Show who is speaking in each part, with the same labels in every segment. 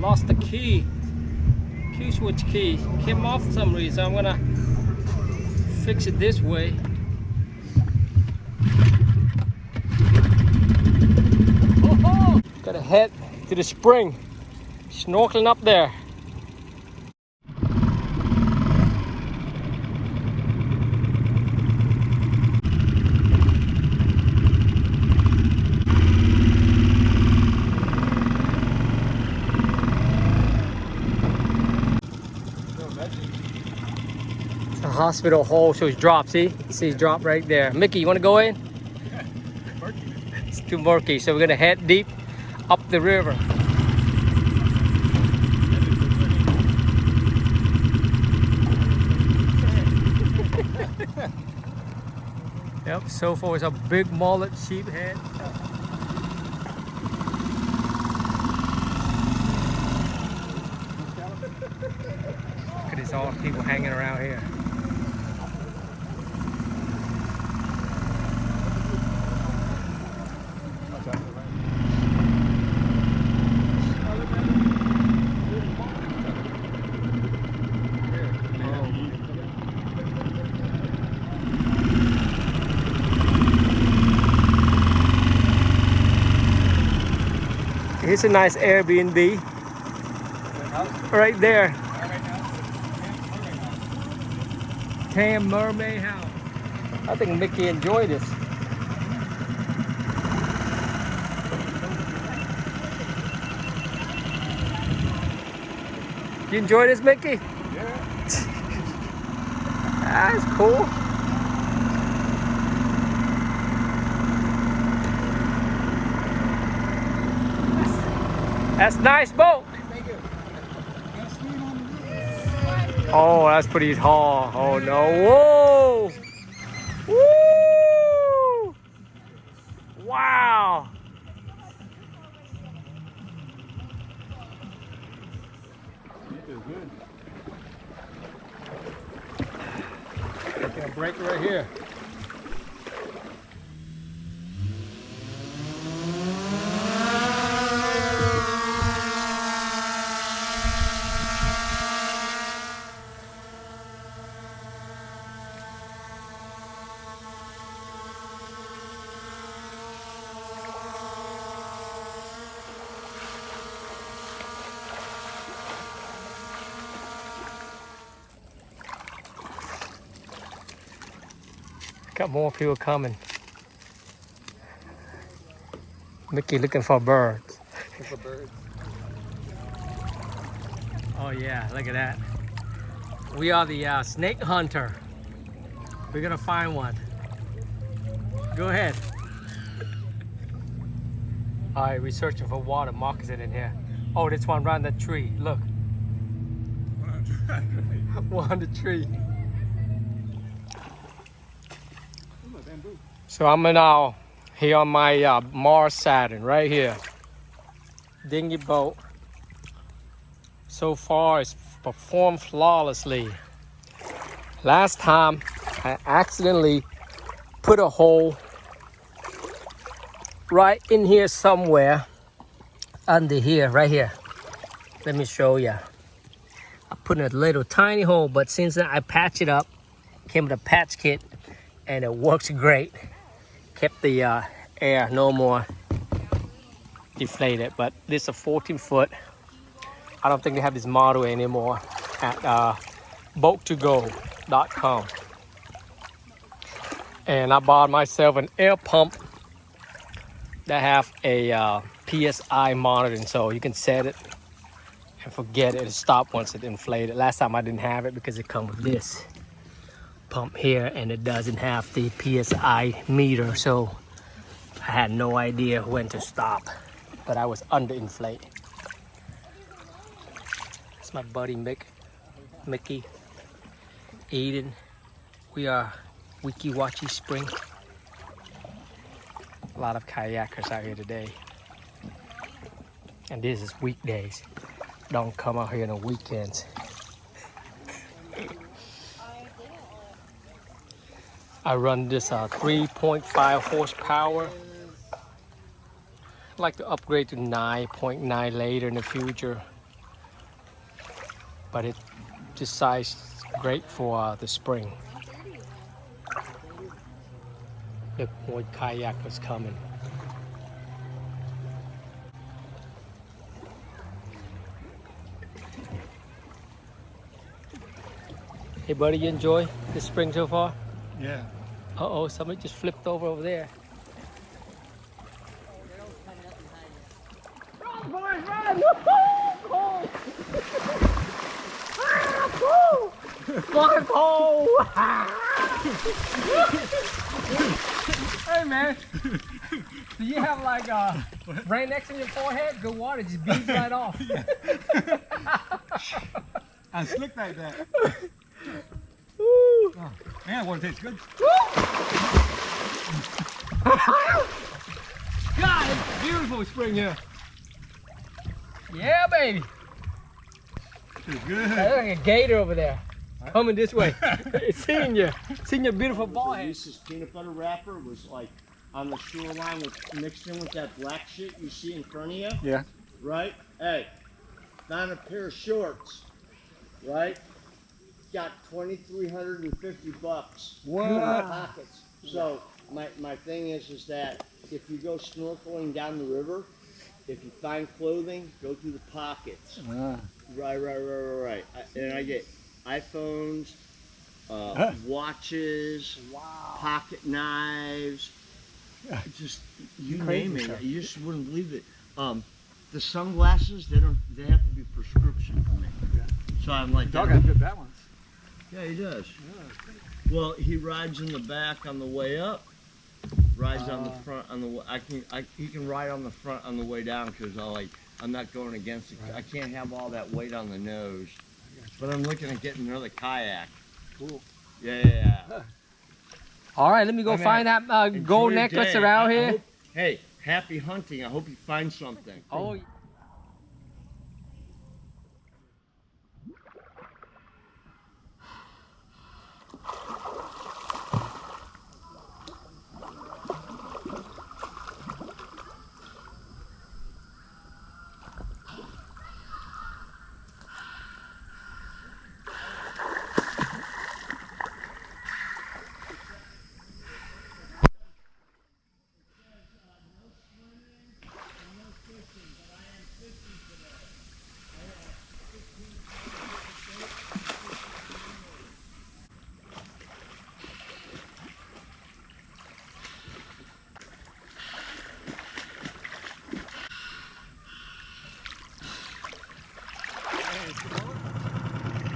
Speaker 1: Lost the key switch key came off for some reason. I'm gonna fix it this way. Oh, gotta head to the spring, snorkeling up there. Hospital hole, so it's dropped. See it's dropped right there. Mickey, you want to go in? It's too murky, so we're gonna head deep up the river. Yep, so far it's a big mullet sheep head. Look at these all people hanging around here. Here's a nice Airbnb right there. Tam Mermaid House. I think Mickey enjoyed this. You enjoy this, Mickey?
Speaker 2: Yeah.
Speaker 1: That's cool. That's a nice boat. Oh, that's pretty tall. Oh no. Whoa! Woo! Wow. Taking a break right here. Got more people coming. Mickey looking for birds.
Speaker 2: For birds.
Speaker 1: Oh yeah, look at that. We are the snake hunter. We're gonna find one. Go ahead. All right, we're searching for water moccasin in here. Oh, this one around that tree. Look. One on the tree. So I'm now here on my Mars Saturn right here. Dinghy boat. So far it's performed flawlessly. Last time I accidentally put a hole right in here somewhere under here, right here. Let me show you. I put in a little tiny hole, but since I patched it up, came with a patch kit, and it works great. Kept the air no more deflated, but this is a 14-foot. I don't think they have this model anymore at boat2go.com. And I bought myself an air pump that have a PSI monitoring, so you can set it and forget it. It'll stop once it inflated. Last time I didn't have it because it comes with this pump here and it doesn't have the PSI meter, so I had no idea when to stop, but I was underinflate. It's my buddy Mickey, Eden. We are Weeki Wachee Spring. A lot of kayakers out here today, and this is weekdays. Don't come out here on the weekends. I run this 3.5 horsepower. I'd like to upgrade to 9.9 later in the future. but it this size great for the spring. Look, more kayakers coming. Hey buddy, you enjoy the spring so far?
Speaker 2: Yeah.
Speaker 1: Uh-oh, somebody just flipped over there. Run, boys, run! Woohoo! Flagpole! Hey man, do you have like rain next to your forehead? Good water just beads right off.
Speaker 2: I slick like that.
Speaker 1: Woo.
Speaker 2: Oh, man, water tastes good.
Speaker 1: God, it's beautiful spring here. Yeah, baby.
Speaker 2: It's good.
Speaker 1: There's like a gator over there. Coming this way. Seeing your beautiful ball head.
Speaker 3: This peanut butter wrapper was like on the shoreline with mixed in with that black shit you see in front of you.
Speaker 2: Yeah.
Speaker 3: Right? Hey, found a pair of shorts. Right? Got $2,350
Speaker 2: What?
Speaker 3: in my pockets. So my thing is that if you go snorkeling down the river, if you find clothing, go through the pockets. Right. And I get iPhones, watches, pocket knives, just you name it. You just wouldn't believe it. The sunglasses, they have to be prescription for me.
Speaker 2: Yeah.
Speaker 3: So I'm like,
Speaker 2: Dog has good balance.
Speaker 3: yeah, he does. Well, he rides in the back on the way up. Rides on the front on the way. He can ride on the front on the way down because I'm not going against it. I can't have all that weight on the nose. But I'm looking at getting another kayak.
Speaker 2: Cool.
Speaker 3: Yeah.
Speaker 1: All right, let me go find that gold
Speaker 3: Enjoy your
Speaker 1: necklace
Speaker 3: day.
Speaker 1: around
Speaker 3: I
Speaker 1: here.
Speaker 3: hope, hey, happy hunting. I hope you find something.
Speaker 1: Oh.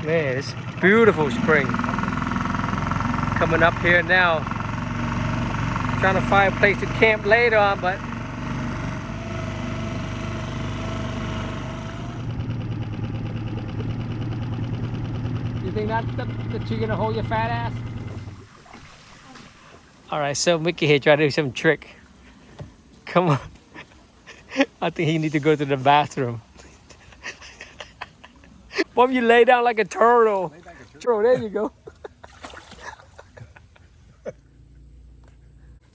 Speaker 1: Man, it's beautiful spring. Coming up here now. Trying to find a place to camp later on, but you think that you're gonna hold your fat ass? All right, so Mickey here trying to do some trick. Come on. I think he need to go to the bathroom. Why don't you lay down like a turtle? There you go.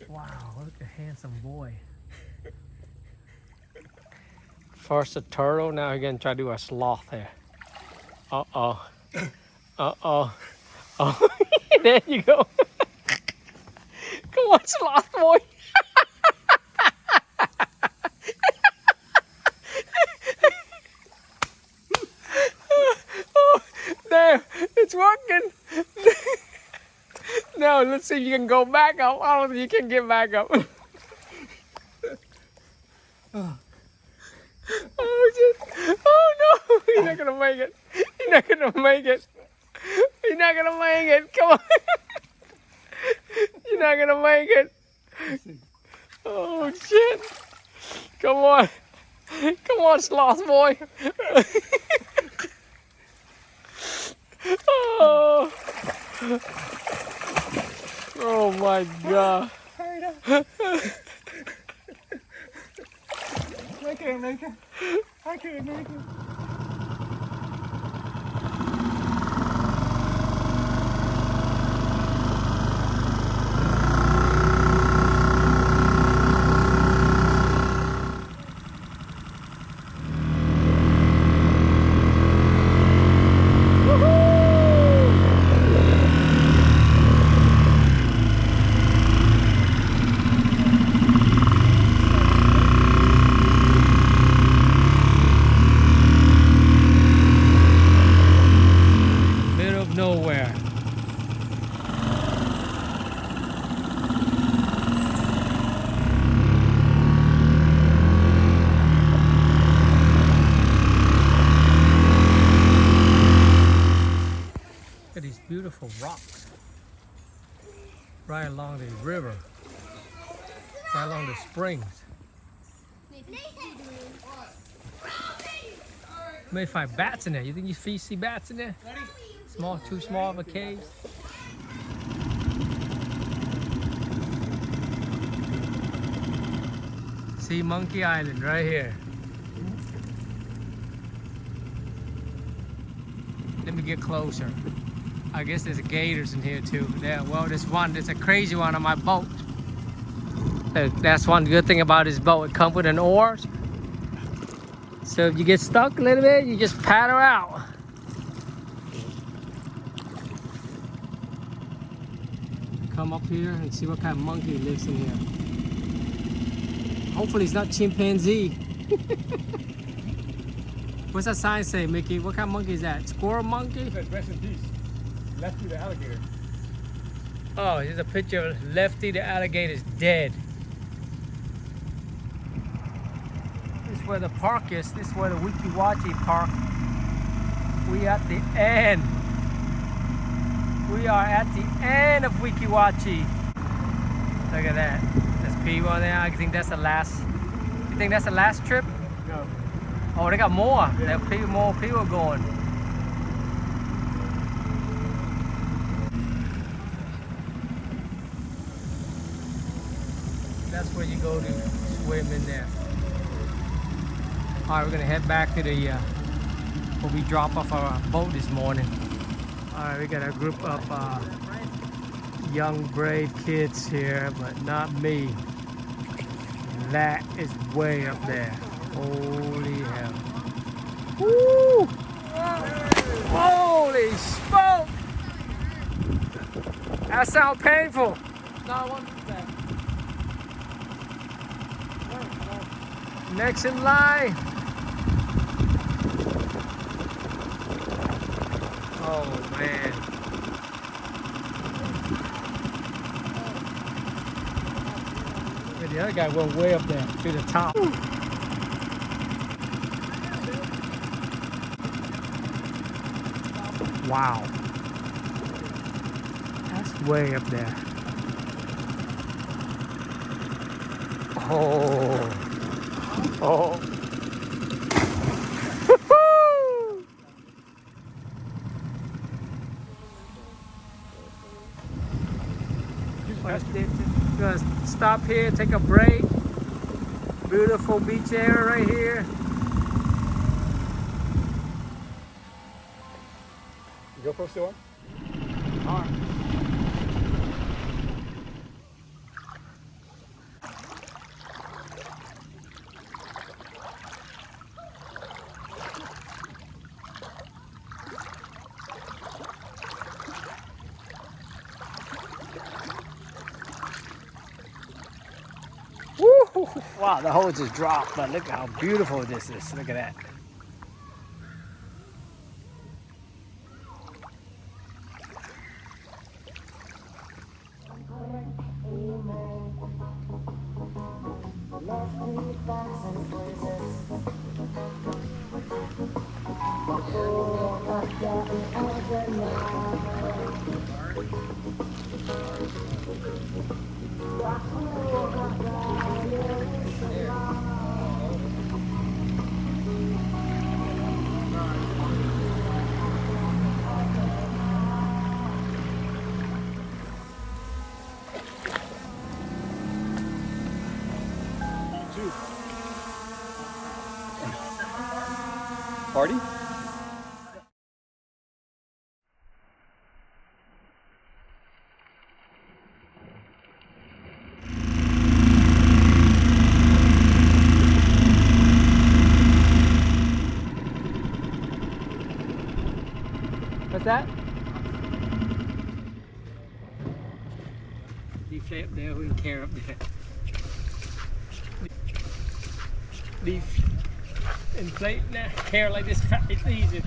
Speaker 1: Wow, look at a handsome boy. First a turtle, now we're gonna try to do a sloth here. Uh-oh. Uh-oh. Oh, there you go. Come on, sloth boy. There, it's working. Now let's see if you can go back up. I don't think you can get back up. Oh shit! Oh no! He's not gonna make it. He's not gonna make it. He's not gonna make it. Come on! You're not gonna make it. Oh shit! Come on! Come on, sloth boy! Oh! Oh my God!
Speaker 2: I can't make it. I can't make it.
Speaker 1: right along the river, right along the springs. May find bats in there. You think you see bats in there? Small, too small of a cave. See Monkey Island right here. Let me get closer. I guess there's gators in here too. Yeah, well, there's a crazy one on my boat. That's one good thing about this boat. It comes with an oar. So if you get stuck a little bit, you just paddle out. Come up here and see what kind of monkey lives in here. Hopefully it's not chimpanzee. What's that sign say, Mickey? What kind of monkey is that? Squirrel monkey?
Speaker 2: It says rest in peace. Lefty the alligator.
Speaker 1: Oh, here's a picture of Lefty the alligator's dead. This is where the park is. This is where the Weeki Wachee park. We at the end. We are at the end of Weeki Wachee. Look at that. There's people on there. I think that's the last. You think that's the last trip?
Speaker 2: No.
Speaker 1: Oh, they got more. Yeah. There are more people going. That's where you go to swim in there. All right, we're gonna head back to the where we drop off our boat this morning. All right, we got a group of young, brave kids here, but not me. That is way up there. Holy hell. Woo! Holy smoke! That sounds painful. No, I want that. Next in line. Oh man. The other guy went way up there to the top. Wow. That's way up there. Oh. Oh. We're gonna stop here, take a break. Beautiful beach area right here.
Speaker 2: You GoPro still on?
Speaker 1: All right. Woo! Wow, the hose just dropped, but look how beautiful this is. Look at that.
Speaker 2: Party?
Speaker 1: What's that? Deflate up there, we can carry up there. Inflate now, carry like this, it's easy.